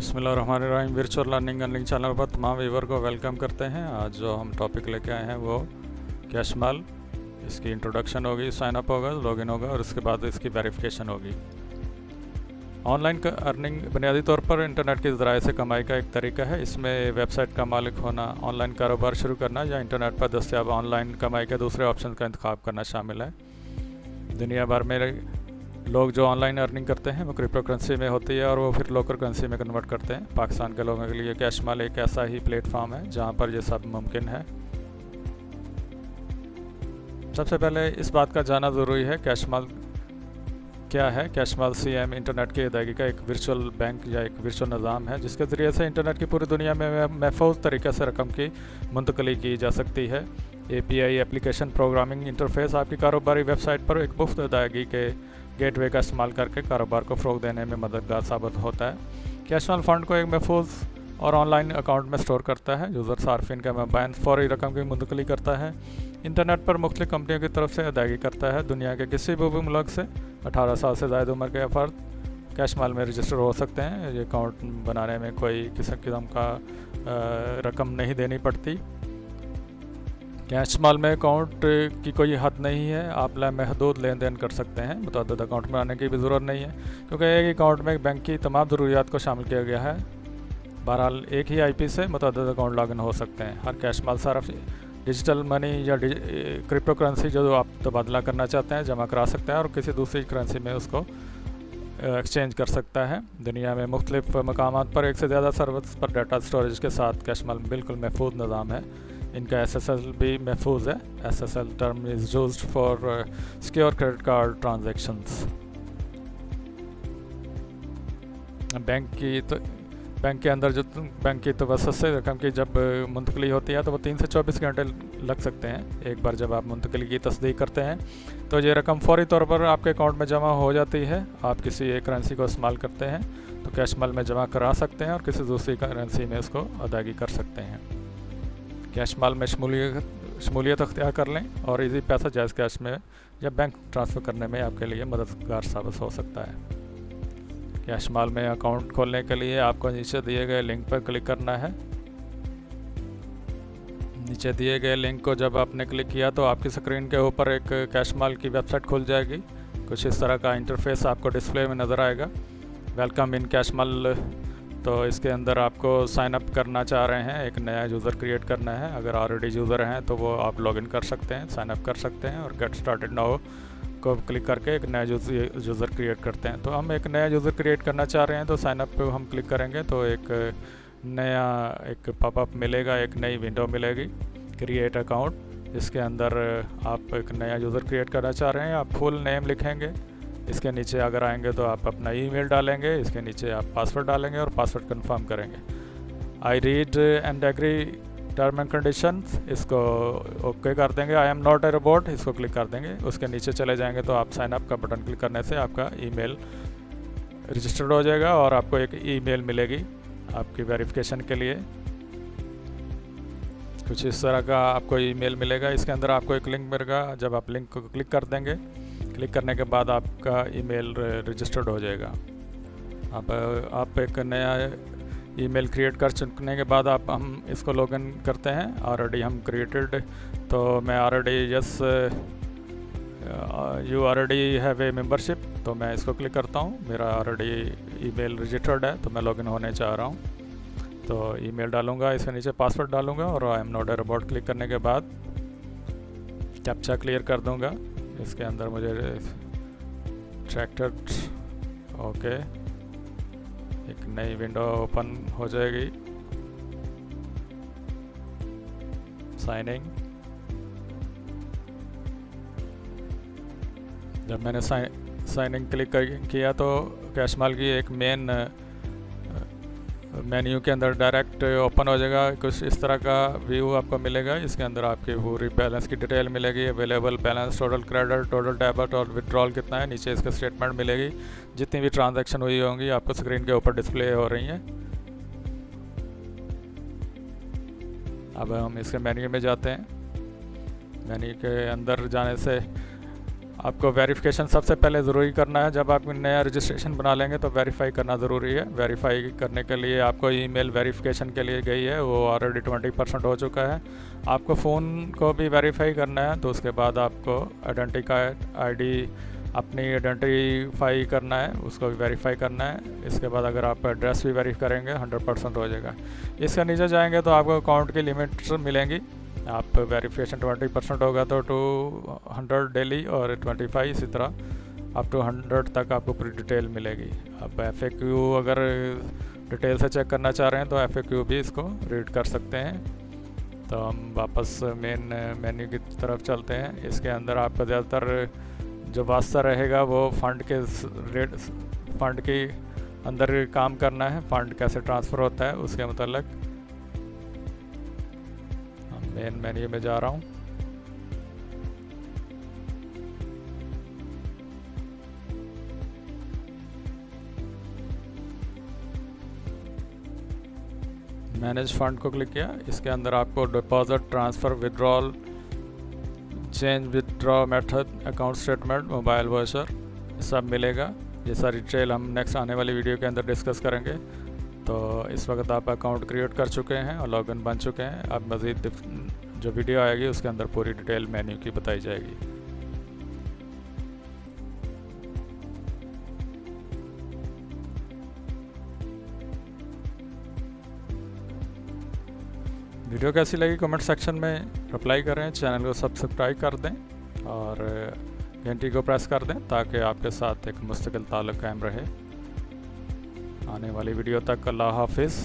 बिस्मिल्लाहिर्रहमानिर्रहीम। Virtual learning earning channel पर तमाम व्यूवर को वेलकम करते हैं। आज जो हम टॉपिक लेके आए हैं वो कैशमाल। इसकी इंट्रोडक्शन होगी, साइन अप होगा, लॉगिन होगा और उसके बाद इसकी वेरिफिकेशन होगी। ऑनलाइन अर्निंग बुनियादी तौर पर इंटरनेट के ज़राए से कमाई का एक तरीका है। इसमें वेबसाइट का मालिक होना, ऑनलाइन कारोबार शुरू करना या इंटरनेट पर दस्तियाब ऑनलाइन कमाई के दूसरे ऑप्शन का इंतखाब करना शामिल है। दुनिया भर में लोग जो ऑनलाइन अर्निंग करते हैं वो क्रिप्टो करेंसी में होती है और वो फिर लोकल करेंसी में कन्वर्ट करते हैं। पाकिस्तान के लोगों के लिए कैशमाल एक ऐसा ही प्लेटफॉर्म है जहां पर ये सब मुमकिन है। सबसे पहले इस बात का जानना ज़रूरी है कैशमाल क्या है। कैशमाल सीएम इंटरनेट की अदायगी का एक वर्चुअल बैंक या एक वर्चुअल निज़ाम है जिसके ज़रिए से इंटरनेट की पूरी दुनिया में महफूज तरीके से रकम की मुंतकली की जा सकती है। API एप्लीकेशन प्रोग्रामिंग इंटरफेस आपकी कारोबारी वेबसाइट पर एक मुफ्त अदायगी के गेटवे का इस्तेमाल करके कारोबार को फ़रोग देने में मददगार साबित होता है। कैशमाल फ़ंड को एक महफूज और ऑनलाइन अकाउंट में स्टोर करता है। यूज़र सार्फिन का मबैन फ़ौरी रकम की मुंतकली करता है। इंटरनेट पर मुख्तलिफ कंपनियों की तरफ से अदायगी करता है। दुनिया के किसी भी मुल्क से 18 साल से ज़ायद उम्र के अफराद कैशमाल में रजिस्टर हो सकते हैं। ये अकाउंट बनाने में कोई किस्म का रकम नहीं देनी पड़ती। कैशमाल में अकाउंट की कोई हद नहीं है, आप लामहदूद लेन देन कर सकते हैं। मुतअद्दिद अकाउंट बनाने की भी ज़रूरत नहीं है क्योंकि एक अकाउंट में बैंक की तमाम ज़रूरियात को शामिल किया गया है। बहरहाल एक ही IP से मुतअद्दिद अकाउंट लॉगिन हो सकते हैं। हर कैशमाल सार्फ डिजिटल मनी या क्रिप्टो करेंसी जो आप तबादला करना चाहते हैं जमा करा सकते हैं और किसी दूसरी करेंसी में उसको एक्सचेंज कर सकता है। दुनिया में मुख्तलिफ मकामात पर एक से ज़्यादा सर्वर्स पर डाटा स्टोरेज के साथ कैशमाल बिल्कुल महफूज निज़ाम है। इनका SSL भी महफूज है। SSL term is used for secure credit card transactions. Bank के अंदर जो बैंक की तवस्सुत से रकम की जब मुंतकली होती है तो वो 3 से 24 घंटे लग सकते हैं। एक बार जब आप मुंतकली की तस्दीक करते हैं तो ये रकम फौरी तौर पर आपके अकाउंट में जमा हो जाती है। आप किसी एक करेंसी को इस्तेमाल करते हैं तो कैशमाल में जमा करा सकते हैं और किसी दूसरी करेंसी में उसको अदायगी कर सकते हैं। कैशमाल में शमूलियत अख्तियार कर लें और इजी पैसा जायज़ कैश में या बैंक ट्रांसफ़र करने में आपके लिए मददगार साबित हो सकता है। कैशमाल में अकाउंट खोलने के लिए आपको नीचे दिए गए लिंक पर क्लिक करना है। नीचे दिए गए लिंक को जब आपने क्लिक किया तो आपकी स्क्रीन के ऊपर एक कैशमाल की वेबसाइट खुल जाएगी। कुछ इस तरह का इंटरफेस आपको डिस्प्ले में नज़र आएगा। Welcome in Cashmall. तो इसके अंदर आपको साइन अप करना चाह रहे हैं, एक नया यूज़र क्रिएट करना है। अगर ऑलरेडी यूज़र हैं तो वो आप लॉगिन कर सकते हैं, साइन अप कर सकते हैं और गेट स्टार्टेड नाउ को क्लिक करके एक नया यूज़र क्रिएट करते हैं। तो हम एक नया यूज़र क्रिएट करना चाह रहे हैं तो साइन अप पे हम क्लिक करेंगे तो एक नया पॉपअप मिलेगा, एक नई विंडो मिलेगी, क्रिएट अकाउंट। इसके अंदर आप एक नया यूज़र क्रिएट करना चाह रहे हैं, आप फुल नेम लिखेंगे। इसके नीचे अगर आएंगे तो आप अपना ईमेल डालेंगे, इसके नीचे आप पासवर्ड डालेंगे और पासवर्ड कंफर्म करेंगे। I read and agree term and conditions, इसको ओके कर देंगे। I am not a robot, इसको क्लिक कर देंगे। उसके नीचे चले जाएंगे तो आप साइन अप का बटन क्लिक करने से आपका ईमेल रजिस्टर्ड हो जाएगा और आपको एक ईमेल मिलेगी आपकी वेरिफिकेशन के लिए। कुछ इस तरह का आपको ईमेल मिलेगा। इसके अंदर आपको एक लिंक मिलेगा। जब आप लिंक को क्लिक कर देंगे, क्लिक करने के बाद आपका ईमेल रजिस्टर्ड हो जाएगा। अब आप एक नया ईमेल क्रिएट कर चुकने के बाद हम इसको लॉगिन करते हैं। ऑलरेडी हम क्रिएटेड, तो मैं already yes you already have a membership, तो मैं इसको क्लिक करता हूँ। मेरा ऑलरेडी ईमेल रजिस्टर्ड है तो मैं लॉगिन होने चाह रहा हूँ। तो ईमेल डालूँगा, इसके नीचे पासवर्ड डालूँगा और आई am not a robot click करने के बाद कैप्चा क्लियर कर दूँगा। इसके अंदर मुझे ट्रैक्टर ओके, एक नई विंडो ओपन हो जाएगी। साइनिंग, जब मैंने साइनिंग क्लिक किया तो कैशमाल की एक मेन मेन्यू के अंदर डायरेक्ट ओपन हो जाएगा। कुछ इस तरह का व्यू आपको मिलेगा। इसके अंदर आपकी पूरी बैलेंस की डिटेल मिलेगी, available balance, total credit, total debit और विड्रॉल कितना है। नीचे इसका स्टेटमेंट मिलेगी, जितनी भी ट्रांजैक्शन हुई होंगी आपको स्क्रीन के ऊपर डिस्प्ले हो रही हैं। अब हम इसके मेन्यू में जाते हैं। मेन्यू के अंदर जाने से आपको वेरिफिकेशन सबसे पहले ज़रूरी करना है। जब आप नया रजिस्ट्रेशन बना लेंगे तो वेरीफाई करना ज़रूरी है। वेरीफाई करने के लिए आपको ईमेल वेरिफिकेशन के लिए गई है, वो ऑलरेडी 20% हो चुका है। आपको फ़ोन को भी वेरीफाई करना है, तो उसके बाद आपको आईडी अपनी आइडेंटिफाई करना है, उसको भी वेरीफाई करना है। इसके बाद अगर आप एड्रेस भी वेरीफाई करेंगे 100% हो जाएगा। इसके नीचे जाएंगे तो आपको अकाउंट की लिमिट मिलेंगी। आप वेरिफिकेशन 20% होगा तो 200 डेली और 25 इसी तरह अप टू 100 तक आपको पूरी डिटेल मिलेगी। अब FAQ अगर डिटेल से चेक करना चाह रहे हैं तो FAQ भी इसको रीड कर सकते हैं। तो हम वापस मेन मेन्यू की तरफ चलते हैं। इसके अंदर आपका ज़्यादातर जो वास्ता रहेगा वो फंड के अंदर काम करना है। फंड कैसे ट्रांसफ़र होता है उसके मतलब मेन मेन्यू में जा रहा हूँ। मैनेज फंड को क्लिक किया। इसके अंदर आपको deposit, transfer, withdrawal, change withdraw method, account statement, mobile voucher सब मिलेगा। ये सारी डिटेल हम नेक्स्ट आने वाली वीडियो के अंदर डिस्कस करेंगे। तो इस वक्त आप अकाउंट क्रिएट कर चुके हैं और लॉगिन बन चुके हैं। अब मज़ीद जो वीडियो आएगी उसके अंदर पूरी डिटेल मेन्यू की बताई जाएगी। वीडियो कैसी लगी कमेंट सेक्शन में रिप्लाई करें। चैनल को सब्सक्राइब कर दें और घंटी को प्रेस कर दें ताकि आपके साथ एक मुस्तकिल ताल्लुक़ कायम रहे। आने वाली वीडियो तक अल्लाह हाफिज़।